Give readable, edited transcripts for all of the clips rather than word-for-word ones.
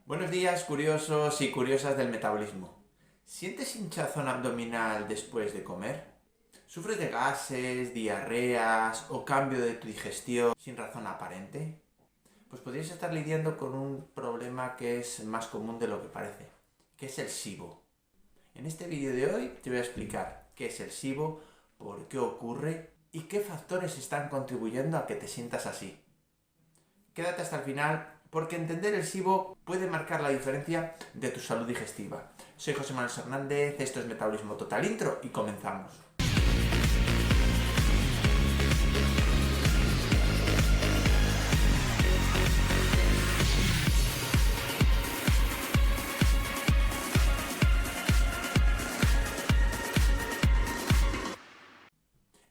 Buenos días, curiosos y curiosas del metabolismo. ¿Sientes hinchazón abdominal después de comer? ¿Sufres de gases, diarreas o cambio de tu digestión sin razón aparente? Pues podrías estar lidiando con un problema que es más común de lo que parece, que es el SIBO. En este vídeo de hoy te voy a explicar qué es el SIBO, por qué ocurre y qué factores están contribuyendo a que te sientas así. Quédate hasta el final porque entender el SIBO puede marcar la diferencia de tu salud digestiva. Soy José Manuel Hernández, esto es Metabolismo Total Intro y comenzamos.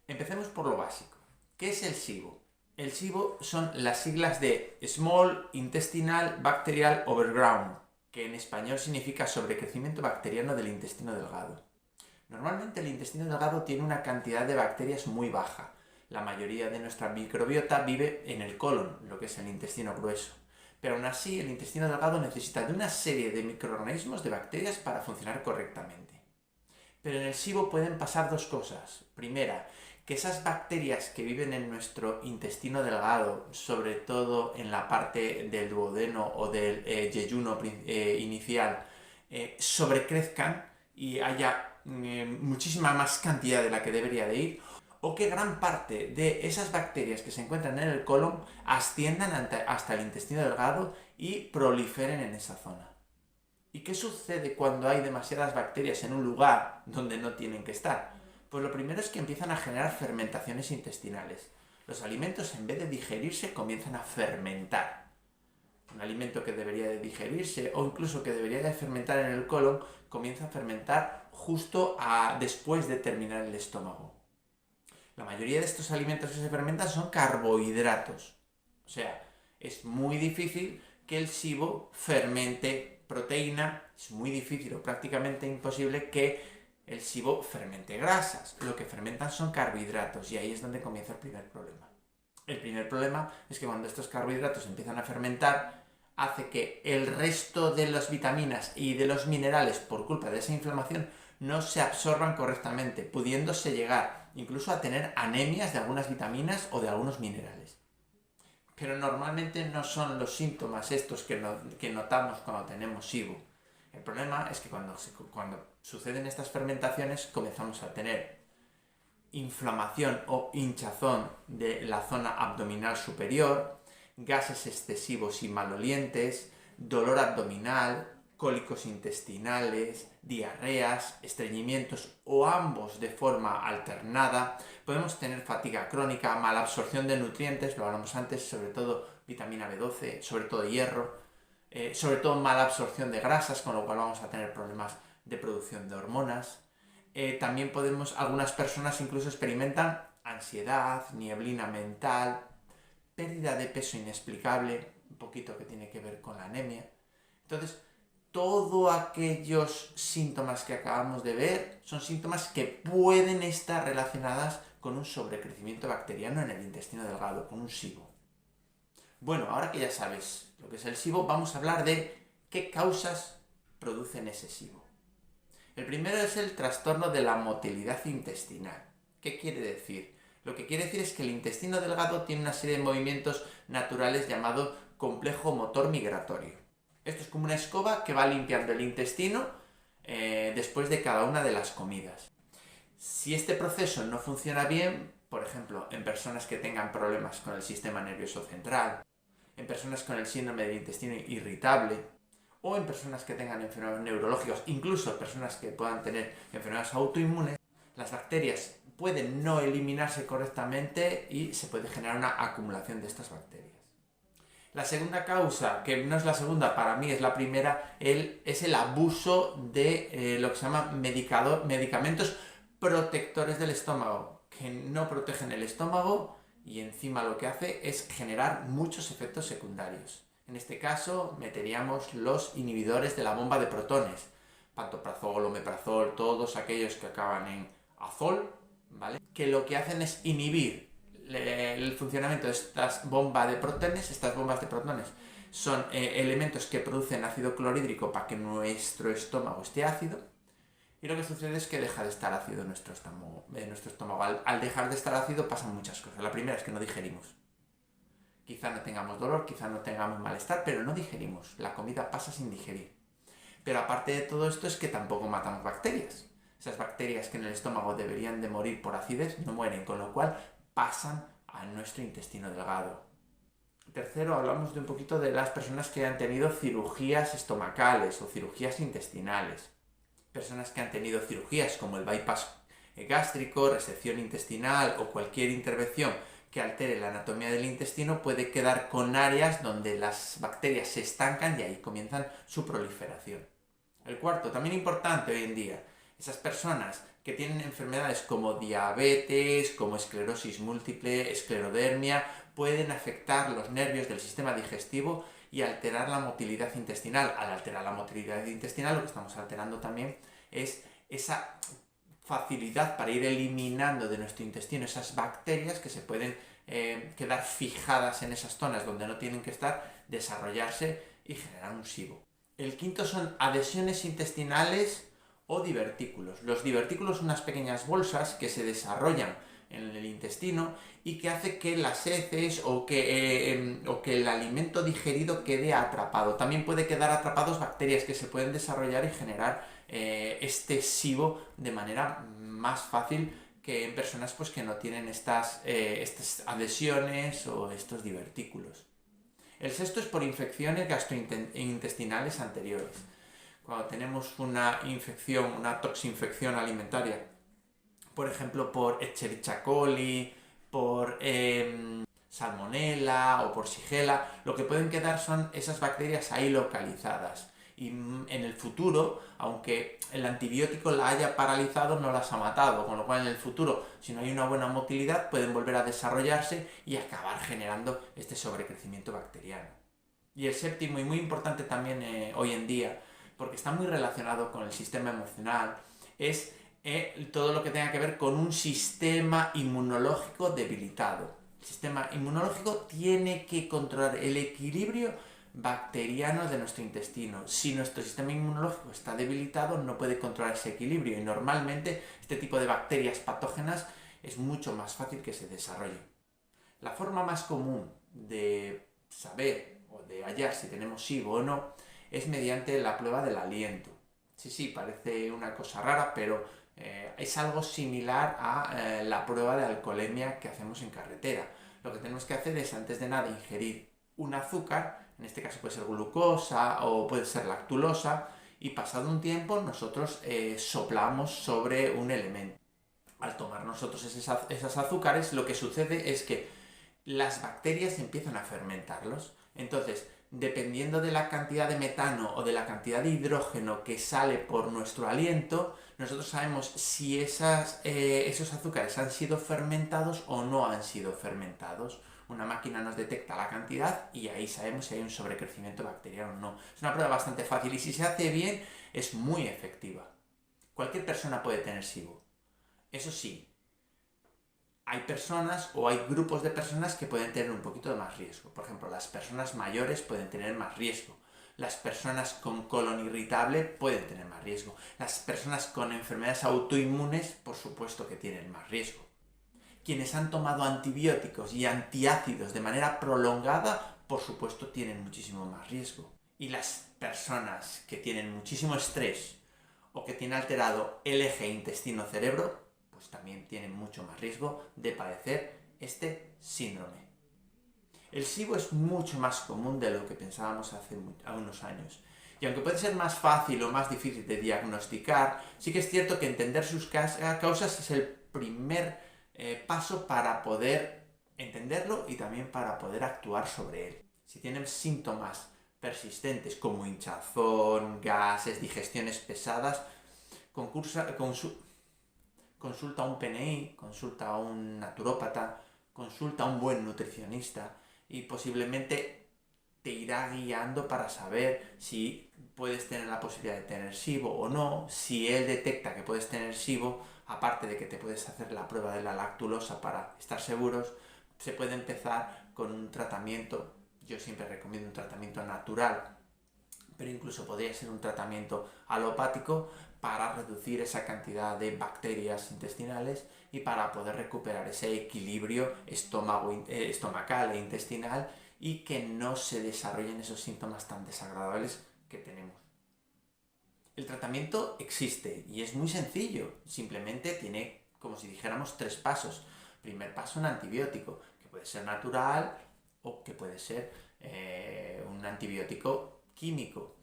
Empecemos por lo básico. ¿Qué es el SIBO? El SIBO son las siglas de Small Intestinal Bacterial Overgrowth, que en español significa sobrecrecimiento bacteriano del intestino delgado. Normalmente el intestino delgado tiene una cantidad de bacterias muy baja. La mayoría de nuestra microbiota vive en el colon, lo que es el intestino grueso. Pero aún así, el intestino delgado necesita de una serie de microorganismos de bacterias para funcionar correctamente. Pero en el SIBO pueden pasar dos cosas. Primera, que esas bacterias que viven en nuestro intestino delgado, sobre todo en la parte del duodeno o del yeyuno inicial, sobrecrezcan y haya muchísima más cantidad de la que debería de ir, o que gran parte de esas bacterias que se encuentran en el colon asciendan hasta el intestino delgado y proliferen en esa zona. ¿Y qué sucede cuando hay demasiadas bacterias en un lugar donde no tienen que estar? Pues lo primero es que empiezan a generar fermentaciones intestinales. Los alimentos, en vez de digerirse, comienzan a fermentar. Un alimento que debería de digerirse o incluso que debería de fermentar en el colon, comienza a fermentar justo después de terminar el estómago. La mayoría de estos alimentos que se fermentan son carbohidratos. O sea, es muy difícil que el SIBO fermente proteína, es muy difícil o prácticamente imposible que el SIBO fermente grasas. Lo que fermentan son carbohidratos y ahí es donde comienza el primer problema. El primer problema es que cuando estos carbohidratos empiezan a fermentar, hace que el resto de las vitaminas y de los minerales, por culpa de esa inflamación, no se absorban correctamente, pudiéndose llegar incluso a tener anemias de algunas vitaminas o de algunos minerales. Pero normalmente no son los síntomas estos que notamos cuando tenemos SIBO. El problema es que cuando suceden estas fermentaciones comenzamos a tener inflamación o hinchazón de la zona abdominal superior, gases excesivos y malolientes, dolor abdominal, cólicos intestinales, diarreas, estreñimientos o ambos de forma alternada. Podemos tener fatiga crónica, mala absorción de nutrientes, lo hablamos antes, sobre todo vitamina B12, sobre todo hierro, sobre todo mala absorción de grasas, con lo cual vamos a tener problemas de producción de hormonas. También algunas personas incluso experimentan ansiedad, nieblina mental, pérdida de peso inexplicable, un poquito que tiene que ver con la anemia. Entonces, todos aquellos síntomas que acabamos de ver son síntomas que pueden estar relacionadas con un sobrecrecimiento bacteriano en el intestino delgado, con un SIBO. Bueno, ahora que ya sabes lo que es el SIBO, vamos a hablar de qué causas producen ese SIBO. El primero es el trastorno de la motilidad intestinal. ¿Qué quiere decir? Lo que quiere decir es que el intestino delgado tiene una serie de movimientos naturales llamado complejo motor migratorio. Esto es como una escoba que va limpiando el intestino después de cada una de las comidas. Si este proceso no funciona bien, por ejemplo, en personas que tengan problemas con el sistema nervioso central, en personas con el síndrome del intestino irritable, o en personas que tengan enfermedades neurológicas, incluso personas que puedan tener enfermedades autoinmunes, las bacterias pueden no eliminarse correctamente y se puede generar una acumulación de estas bacterias. La segunda causa, que no es la segunda, para mí es la primera, es el abuso de lo que se llama medicamentos protectores del estómago, que no protegen el estómago y encima lo que hace es generar muchos efectos secundarios. En este caso meteríamos los inhibidores de la bomba de protones, pantoprazol, omeprazol, todos aquellos que acaban en azol, ¿vale? Que lo que hacen es inhibir el funcionamiento de estas bombas de protones son elementos que producen ácido clorhídrico para que nuestro estómago esté ácido, y lo que sucede es que deja de estar ácido nuestro estómago. Al dejar de estar ácido pasan muchas cosas. La primera es que no digerimos. Quizá no tengamos dolor, quizá no tengamos malestar, pero no digerimos. La comida pasa sin digerir. Pero aparte de todo esto es que tampoco matamos bacterias. Esas bacterias que en el estómago deberían de morir por acidez no mueren, con lo cual pasan a nuestro intestino delgado. Tercero, hablamos de un poquito de las personas que han tenido cirugías estomacales o cirugías intestinales. Personas que han tenido cirugías como el bypass gástrico, resección intestinal o cualquier intervención que altere la anatomía del intestino puede quedar con áreas donde las bacterias se estancan y ahí comienzan su proliferación. El cuarto, también importante hoy en día, esas personas que tienen enfermedades como diabetes, como esclerosis múltiple, esclerodermia, pueden afectar los nervios del sistema digestivo y alterar la motilidad intestinal. Al alterar la motilidad intestinal, lo que estamos alterando también es esa facilidad para ir eliminando de nuestro intestino esas bacterias que se pueden quedar fijadas en esas zonas donde no tienen que estar, desarrollarse y generar un SIBO. El quinto son adhesiones intestinales o divertículos. Los divertículos son unas pequeñas bolsas que se desarrollan en el intestino y que hace que las heces o que el alimento digerido quede atrapado. También puede quedar atrapados bacterias que se pueden desarrollar y generar este SIBO de manera más fácil que en personas pues, que no tienen estas adhesiones o estos divertículos. El sexto es por infecciones gastrointestinales anteriores. Cuando tenemos una infección, una toxinfección alimentaria, por ejemplo por Escherichia coli, por Salmonella o por Shigella, lo que pueden quedar son esas bacterias ahí localizadas. Y en el futuro, aunque el antibiótico la haya paralizado, no las ha matado, con lo cual en el futuro, si no hay una buena motilidad, pueden volver a desarrollarse y acabar generando este sobrecrecimiento bacteriano. Y el séptimo, y muy importante también hoy en día, porque está muy relacionado con el sistema emocional, es todo lo que tenga que ver con un sistema inmunológico debilitado. El sistema inmunológico tiene que controlar el equilibrio bacteriano de nuestro intestino. Si nuestro sistema inmunológico está debilitado, no puede controlar ese equilibrio y normalmente este tipo de bacterias patógenas es mucho más fácil que se desarrollen. La forma más común de saber o de hallar si tenemos SIBO o no es mediante la prueba del aliento. Sí, parece una cosa rara, pero es algo similar a la prueba de alcoholemia que hacemos en carretera. Lo que tenemos que hacer es, antes de nada, ingerir un azúcar, en este caso puede ser glucosa o puede ser lactulosa, y pasado un tiempo nosotros soplamos sobre un elemento. Al tomar nosotros esos azúcares, lo que sucede es que las bacterias empiezan a fermentarlos. Entonces, dependiendo de la cantidad de metano o de la cantidad de hidrógeno que sale por nuestro aliento, nosotros sabemos si esos azúcares han sido fermentados o no han sido fermentados. Una máquina nos detecta la cantidad y ahí sabemos si hay un sobrecrecimiento bacteriano o no. Es una prueba bastante fácil y si se hace bien es muy efectiva. Cualquier persona puede tener SIBO. Eso sí, hay personas o hay grupos de personas que pueden tener un poquito de más riesgo. Por ejemplo, las personas mayores pueden tener más riesgo. Las personas con colon irritable pueden tener más riesgo. Las personas con enfermedades autoinmunes, por supuesto que tienen más riesgo. Quienes han tomado antibióticos y antiácidos de manera prolongada, por supuesto, tienen muchísimo más riesgo. Y las personas que tienen muchísimo estrés o que tienen alterado el eje intestino-cerebro, pues también tienen mucho más riesgo de padecer este síndrome. El SIBO es mucho más común de lo que pensábamos hace unos años. Y aunque puede ser más fácil o más difícil de diagnosticar, sí que es cierto que entender sus causas es el primer paso para poder entenderlo y también para poder actuar sobre él. Si tienen síntomas persistentes como hinchazón, gases, digestiones pesadas, consulta a un PNI, consulta a un naturópata, consulta a un buen nutricionista y posiblemente te irá guiando para saber si puedes tener la posibilidad de tener SIBO o no. Si él detecta que puedes tener SIBO, aparte de que te puedes hacer la prueba de la lactulosa para estar seguros, se puede empezar con un tratamiento Yo siempre recomiendo un tratamiento natural, pero incluso podría ser un tratamiento alopático para reducir esa cantidad de bacterias intestinales y para poder recuperar ese equilibrio estomacal e intestinal y que no se desarrollen esos síntomas tan desagradables que tenemos. El tratamiento existe y es muy sencillo, simplemente tiene, como si dijéramos, 3 pasos. Primer paso, un antibiótico, que puede ser natural o que puede ser un antibiótico químico.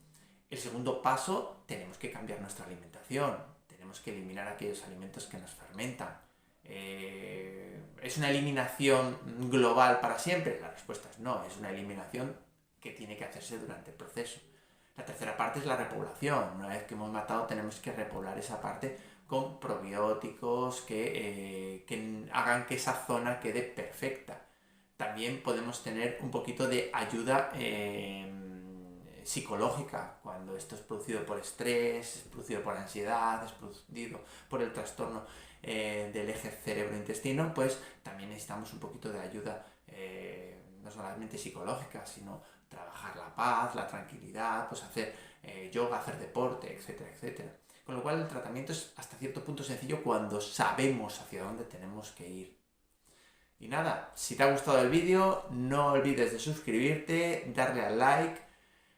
El segundo paso, tenemos que cambiar nuestra alimentación, tenemos que eliminar aquellos alimentos que nos fermentan. ¿Es una eliminación global para siempre? La respuesta es no, es una eliminación que tiene que hacerse durante el proceso. La tercera parte es la repoblación. Una vez que hemos matado, tenemos que repoblar esa parte con probióticos que hagan que esa zona quede perfecta. También podemos tener un poquito de ayuda psicológica, cuando esto es producido por estrés, es producido por ansiedad, es producido por el trastorno del eje cerebro-intestino, pues también necesitamos un poquito de ayuda, no solamente psicológica, sino trabajar la paz, la tranquilidad, pues hacer yoga, hacer deporte, etcétera, etcétera. Con lo cual el tratamiento es hasta cierto punto sencillo cuando sabemos hacia dónde tenemos que ir. Y nada, si te ha gustado el vídeo, no olvides de suscribirte, darle al like,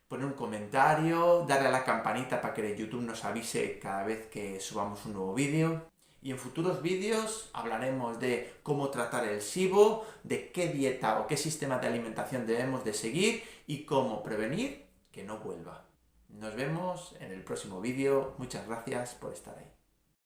poner un comentario, darle a la campanita para que YouTube nos avise cada vez que subamos un nuevo vídeo. Y en futuros vídeos hablaremos de cómo tratar el SIBO, de qué dieta o qué sistema de alimentación debemos de seguir y cómo prevenir que no vuelva. Nos vemos en el próximo vídeo. Muchas gracias por estar ahí.